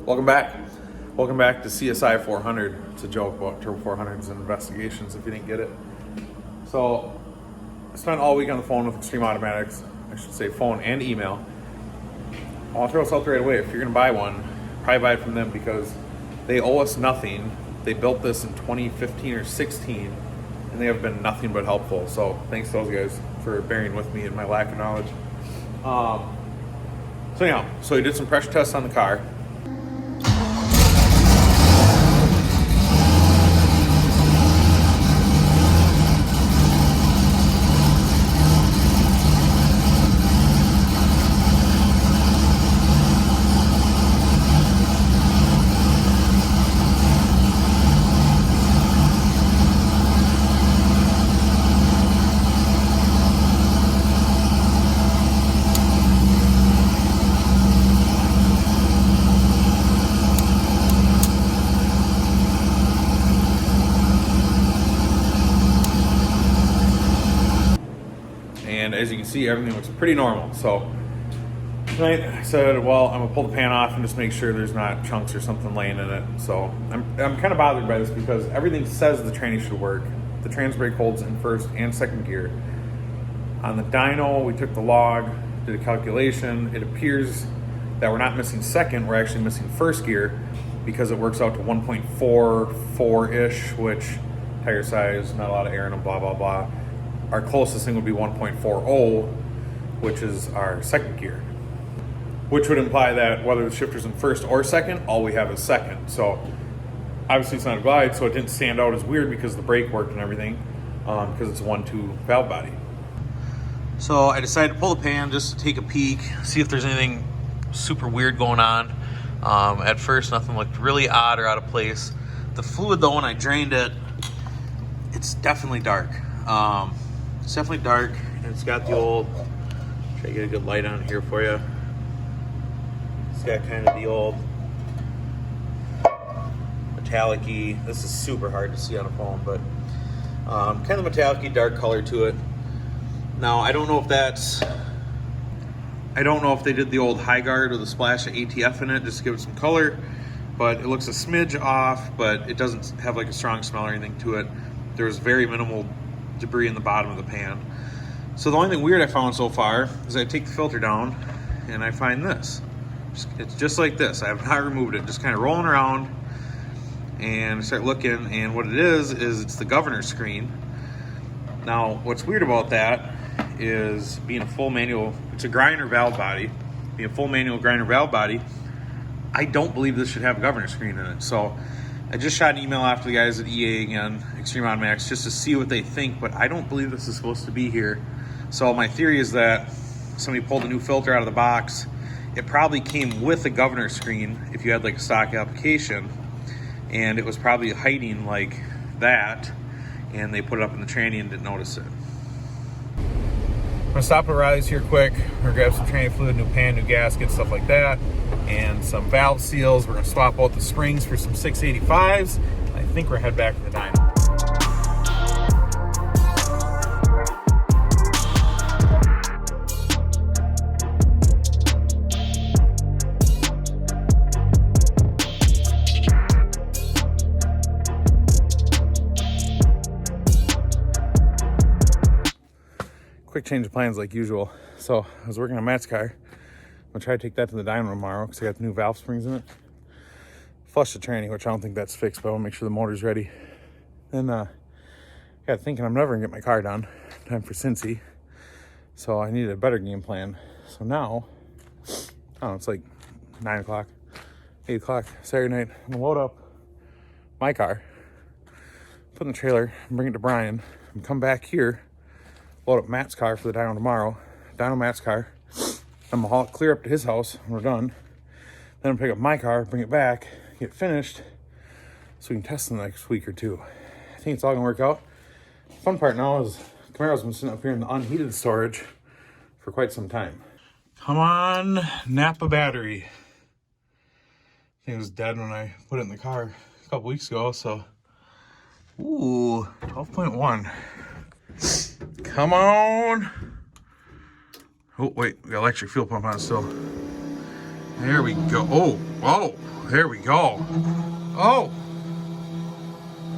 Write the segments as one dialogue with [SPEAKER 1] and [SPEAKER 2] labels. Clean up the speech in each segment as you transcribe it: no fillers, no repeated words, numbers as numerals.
[SPEAKER 1] Welcome back. Welcome back to CSI 400. It's a joke about Turbo 400s and investigations if you didn't get it. So, I spent all week on the phone with Extreme Automatics. I should say phone and email. I'll throw this out there right away. If you're going to buy one, probably buy it from them because they owe us nothing. They built this in 2015 or 16, and they have been nothing but helpful. So, thanks to those guys for bearing with me and my lack of knowledge. So anyhow, we did some pressure tests on the car. And as you can see, everything looks pretty normal. So tonight I said, well, I'm gonna pull the pan off and just make sure there's not chunks or something laying in it. So I'm kind of bothered by this because everything says the tranny should work. The trans brake holds in first and second gear. On the dyno, we took the log, did a calculation. It appears that we're not missing second, we're actually missing first gear because it works out to 1.44-ish, which tire size, not a lot of air in them, blah, blah, blah. Our closest thing would be 1.40, which is our second gear, which would imply that whether the shifter's in first or second, all we have is second. So obviously it's not a glide, so it didn't stand out as weird because the brake worked and everything, because it's a 1-2 valve body. So I decided to pull the pan just to take a peek, see if there's anything super weird going on. At first, nothing looked really odd or out of place. The fluid though, when I drained it, it's definitely dark. It's definitely dark, and it's got the old, try to get a good light on here for you. It's got kind of the old metallic-y, this is super hard to see on a phone, but kind of metallic-y dark color to it. Now, I don't know if they did the old high guard with a splash of ATF in it just to give it some color, but it looks a smidge off, but it doesn't have like a strong smell or anything to it. There's very minimal debris in the bottom of the pan. So the only thing weird I found so far is I take the filter down and I find this. It's just like this. I have not removed it, just kind of rolling around, and I start looking, and what it is it's the governor screen. Now, what's weird about that is being a full manual, it's a grinder valve body, being a full manual grinder valve body, I don't believe this should have a governor screen in it. So I just shot an email after the guys at EA again, Extreme Automatics, just to see what they think, but I don't believe this is supposed to be here. So my theory is that somebody pulled a new filter out of the box. It probably came with a governor screen if you had like a stock application, and it was probably hiding like that, and they put it up in the tranny and didn't notice it. I'm gonna stop at Riley's here quick. We're gonna grab some tranny fluid, new pan, new gasket, stuff like that, and some valve seals. We're gonna swap out the springs for some 685s. I think we're head back to the dyno. Quick change of plans like usual. So I was working on Matt's car. I'm gonna try to take that to the dyno tomorrow because I got the new valve springs in it. Flush the tranny, which I don't think that's fixed, but I'll make sure the motor's ready. Then got thinking I'm never gonna get my car done. Time for Cincy. So I needed a better game plan. So now, I don't know, it's like 9 o'clock, 8 o'clock Saturday night. I'm gonna load up my car, put in the trailer, and bring it to Brian, and come back here, load up Matt's car for the dyno tomorrow. Dyno Matt's car. I'm gonna haul it clear up to his house when we're done. Then I'm gonna pick up my car, bring it back, get it finished, so we can test in the next week or two. I think it's all gonna work out. The fun part now is Camaro's been sitting up here in the unheated storage for quite some time. Come on, Napa battery. I think it was dead when I put it in the car a couple weeks ago, so. Ooh, 12.1. Come on. Oh, wait, we got electric fuel pump on still. There we go. Oh, Whoa, there we go. Oh,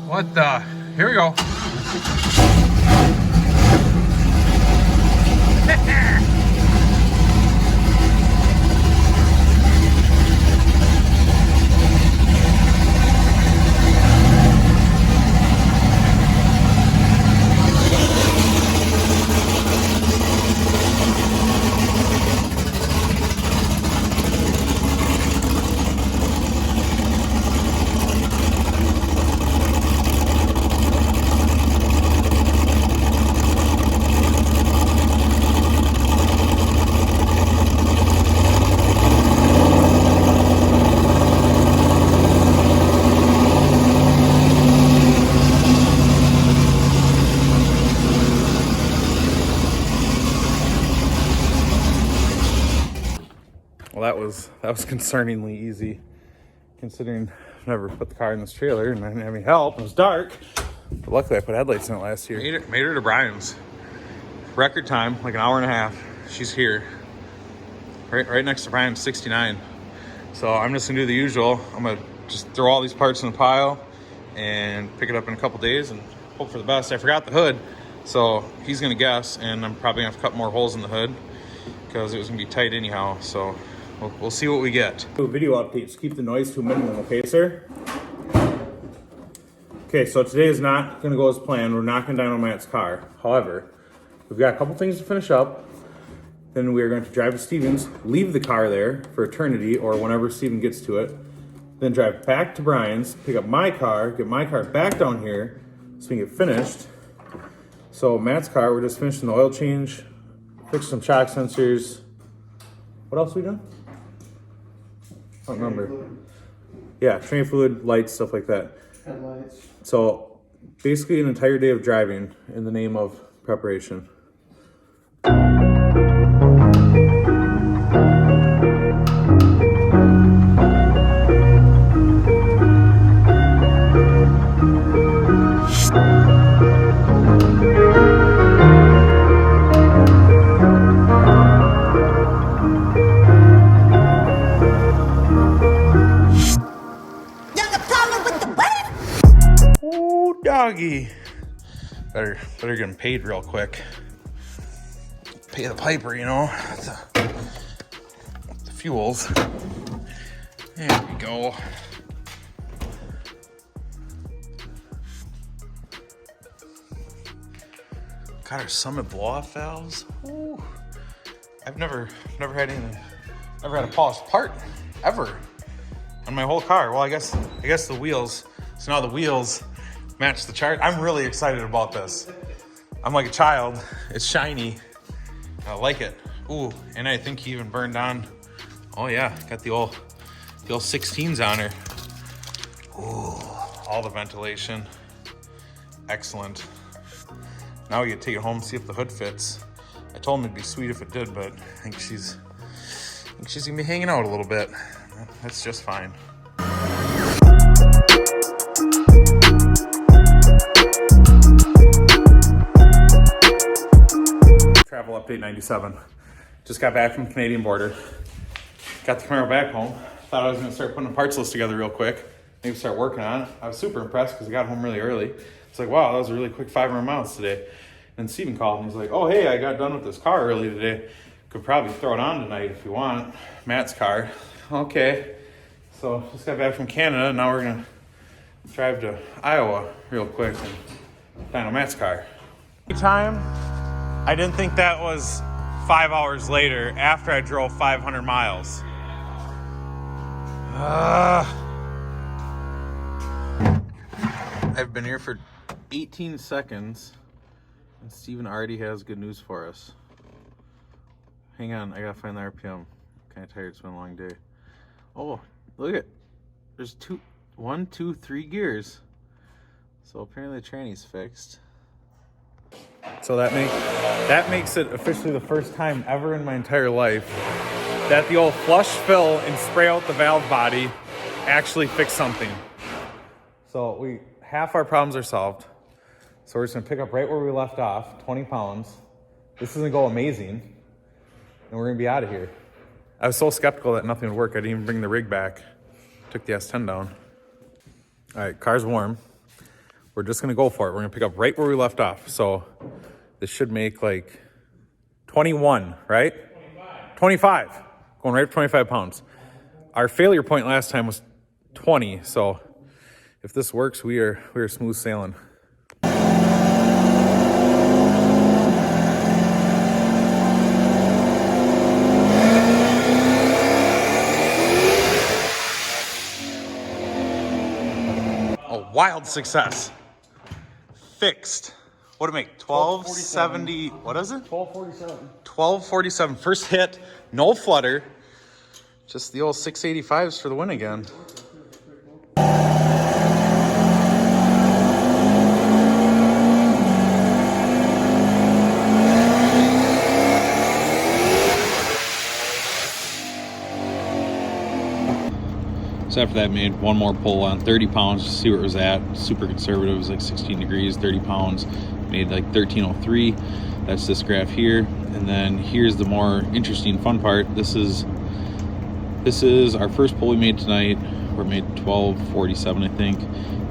[SPEAKER 1] what the? Here we go. Well, that was concerningly easy, considering I've never put the car in this trailer and I didn't have any help. It was dark, but luckily I put headlights in it last year. Made her to Brian's. Record time, like an hour and a half. She's here, right next to Brian's 69. So I'm just gonna do the usual. I'm gonna just throw all these parts in the pile and pick it up in a couple days and hope for the best. I forgot the hood, so he's gonna guess, and I'm probably gonna have to cut more holes in the hood because it was gonna be tight anyhow. So we'll see what we get. Video updates. Keep the noise to a minimum, okay, sir? Okay, so today is not going to go as planned. We're knocking down on Matt's car. However, we've got a couple things to finish up. Then we are going to drive to Steven's, leave the car there for eternity or whenever Steven gets to it. Then drive back to Brian's, pick up my car, get my car back down here so we can get finished. So Matt's car, we're just finishing the oil change, fix some shock sensors. What else are we doing? I don't remember. Yeah, train fluid, lights, stuff like that.
[SPEAKER 2] Headlights.
[SPEAKER 1] So basically an entire day of driving in the name of preparation. Doggy. Better get him paid real quick. Pay the piper, you know. The fuels. There we go. Got our Summit blow-off valves. Ooh. I've never had anything. Never had a polished part ever on my whole car. Well, I guess the wheels. So now the wheels match the chart. I'm really excited about this. I'm like a child. It's shiny. I like it. Ooh, and I think he even burned on. Oh yeah, got the old 16s on her. Ooh, all the ventilation. Excellent. Now we get to take it home and see if the hood fits. I told him it'd be sweet if it did, but I think she's gonna be hanging out a little bit. That's just fine. Travel update 97. Just got back from the Canadian border. Got the Camaro back home. Thought I was gonna start putting a parts list together real quick. Maybe start working on it. I was super impressed because I got home really early. It's like, wow, that was a really quick 500 miles today. And Steven called and he's like, oh, hey, I got done with this car early today. Could probably throw it on tonight if you want. Matt's car. Okay. So just got back from Canada. Now we're gonna drive to Iowa real quick and Dyno Matt's car. Time. I didn't think that was 5 hours later after I drove 500 miles. I've been here for 18 seconds and Steven already has good news for us. Hang on, I gotta find the RPM. I'm kind of tired, it's been a long day. Oh, look at, there's 1, 2, 3 gears. So apparently the tranny's fixed. So that makes it officially the first time ever in my entire life that the old flush fill and spray out the valve body actually fixed something. So half our problems are solved. So we're just gonna pick up right where we left off, 20 pounds. This is gonna go amazing. And we're gonna be out of here. I was so skeptical that nothing would work. I didn't even bring the rig back.
[SPEAKER 2] Took the S10 down. All right, car's warm. We're just gonna go for it. We're gonna pick up right where we left off. So this should make like 21, right? 25. Going right up 25 pounds. Our failure point last time was 20, so if this works, we are smooth sailing. A wild success. Fixed. What'd it make? 1270. What is it?
[SPEAKER 3] 1247.
[SPEAKER 2] 1247. First hit, no flutter. Just the old 685s for the win again.
[SPEAKER 1] So after that, made one more pull on 30 pounds to see where it was at. Super conservative, it was like 16 degrees, 30 pounds. Made like 1303. That's this graph here. And then here's the more interesting, fun part. This is our first pull we made tonight. We made 1247, I think.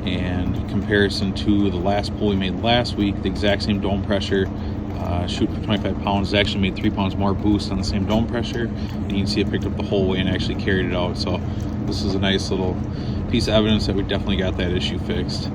[SPEAKER 1] And in comparison to the last pull we made last week, the exact same dome pressure, shoot for 25 pounds. It actually made 3 pounds more boost on the same dome pressure. And you can see it picked up the whole way and actually carried it out. So this is a nice little piece of evidence that we definitely got that issue fixed.